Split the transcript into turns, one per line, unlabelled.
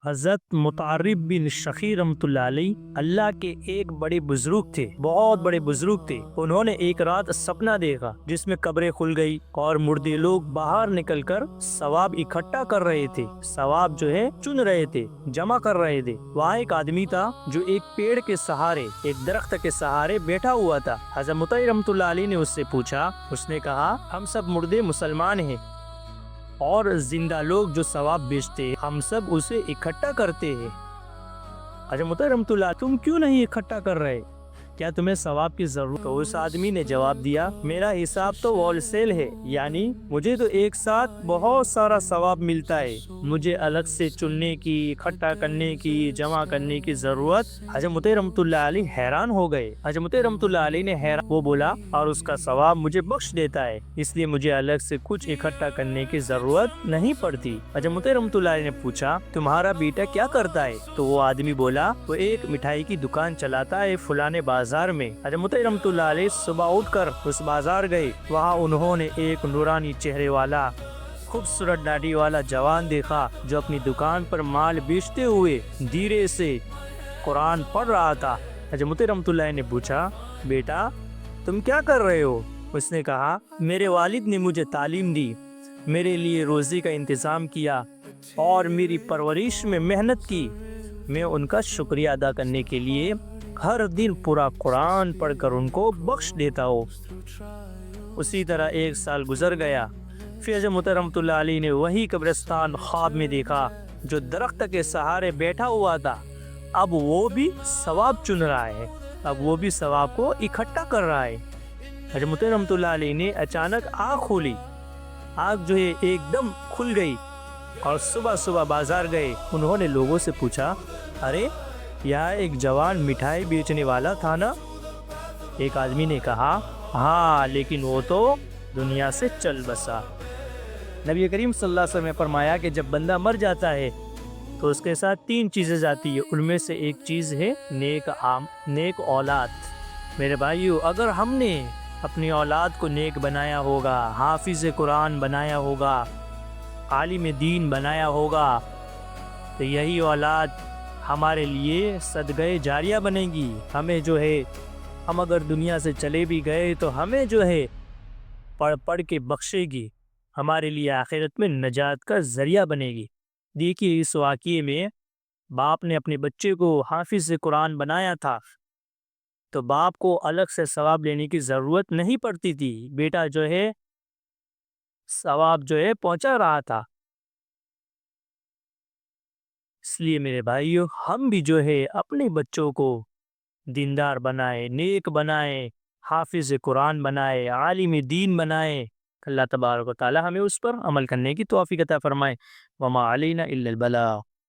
حضرت متعرب بن شخیر رحمۃ اللہ علیہ اللہ کے ایک بڑے بزرگ تھے، بہت بڑے بزرگ تھے۔ انہوں نے ایک رات سپنا دیکھا جس میں قبریں کھل گئی اور مردے لوگ باہر نکل کر ثواب اکٹھا کر رہے تھے، ثواب جو ہے چن رہے تھے، جمع کر رہے تھے۔ وہاں ایک آدمی تھا جو ایک پیڑ کے سہارے، ایک درخت کے سہارے بیٹھا ہوا تھا۔ حضرت متعرب رحمۃ اللہ علیہ نے اس سے پوچھا، اس نے کہا ہم سب مردے مسلمان ہیں اور زندہ لوگ جو ثواب بیچتے ہیں ہم سب اسے اکٹھا کرتے ہیں۔ اچھا مطہر رحمۃ اللہ، تم کیوں نہیں اکٹھا کر رہے؟ کیا تمہیں ثواب کی ضرورت؟ تو اس آدمی نے جواب دیا، میرا حساب تو ہول سیل ہے، یعنی مجھے تو ایک ساتھ بہت سارا ثواب ملتا ہے، مجھے الگ سے چننے کی، اکٹھا کرنے کی، جمع کرنے کی ضرورت۔ حضرت مطہر رحمۃ اللہ علیہ حیران ہو گئے۔ حضرت مطہر رحمۃ اللہ علیہ نے حیران، وہ بولا، اور اس کا ثواب مجھے بخش دیتا ہے، اس لیے مجھے الگ سے کچھ اکٹھا کرنے کی ضرورت نہیں پڑتی۔ حضرت مطہر رحمۃ اللہ علیہ نے پوچھا، تمہارا بیٹا کیا کرتا ہے؟ تو وہ آدمی بولا، وہ ایک مٹھائی کی دکان چلاتا ہے فلانے بازار میں۔ حضرت مطہر رحمۃ اللہ علیہ صبح اٹھ کر اس بازار گئے۔ وہاں انہوں نے ایک نورانی چہرے والا، خوبصورت داڑھی والا جوان دیکھا جو اپنی دکان پر مال بیچتے ہوئے دھیرے سے قرآن پڑھ رہا تھا۔ حضرت مطہر رحمۃ اللہ نے پوچھا، بیٹا تم کیا کر رہے ہو؟ اس نے کہا، میرے والد نے مجھے تعلیم دی، میرے لیے روزی کا انتظام کیا اور میری پرورش میں محنت کی، میں ان کا شکریہ ادا کرنے کے لیے ہر دن پورا قرآن پڑھ کر ان کو بخش دیتا ہوں۔ اسی طرح ایک سال گزر گیا، پھر حضرت مطہر رحمۃ اللہ علیہ نے وہی قبرستان خواب میں دیکھا جو درخت کے سہارے بیٹھا ہوا تھا۔ اب وہ بھی ثواب چن رہا ہے، اب وہ بھی ثواب کو اکٹھا کر رہا ہے۔ حضرت مطہر رحمۃ اللہ علیہ نے اچانک آنکھ کھولی، آنکھ جو ہے ایک دم کھل گئی، اور صبح صبح بازار گئے۔ انہوں نے لوگوں سے پوچھا، ارے یہاں ایک جوان مٹھائی بیچنے والا تھا نا؟ ایک آدمی نے کہا، ہاں لیکن وہ تو دنیا سے چل بسا۔ نبی کریم صلی اللہ علیہ وسلم نے فرمایا کہ جب بندہ مر جاتا ہے تو اس کے ساتھ 3 چیزیں جاتی ہیں، ان میں سے ایک چیز ہے نیک اولاد۔ میرے بھائیو، اگر ہم نے اپنی اولاد کو نیک بنایا ہوگا، حافظ قرآن بنایا ہوگا، عالم دین بنایا ہوگا، تو یہی اولاد ہمارے لیے صدقہ جاریہ بنے گی۔ ہمیں جو ہے، ہم اگر دنیا سے چلے بھی گئے تو ہمیں جو ہے پڑھ پڑھ کے بخشے گی، ہمارے لیے آخرت میں نجات کا ذریعہ بنے گی۔ دیکھیے اس واقعے میں باپ نے اپنے بچے کو حافظ قرآن بنایا تھا تو باپ کو الگ سے ثواب لینے کی ضرورت نہیں پڑتی تھی، بیٹا جو ہے ثواب جو ہے پہنچا رہا تھا۔ اس لیے میرے بھائیو، ہم بھی جو ہے اپنے بچوں کو دیندار بنائے، نیک بنائے، حافظ قرآن بنائے، عالم دین بنائے۔ اللہ تبارک و تعالی ہمیں اس پر عمل کرنے کی توفیق عطا فرمائے۔ وما علینا الا البلاغ۔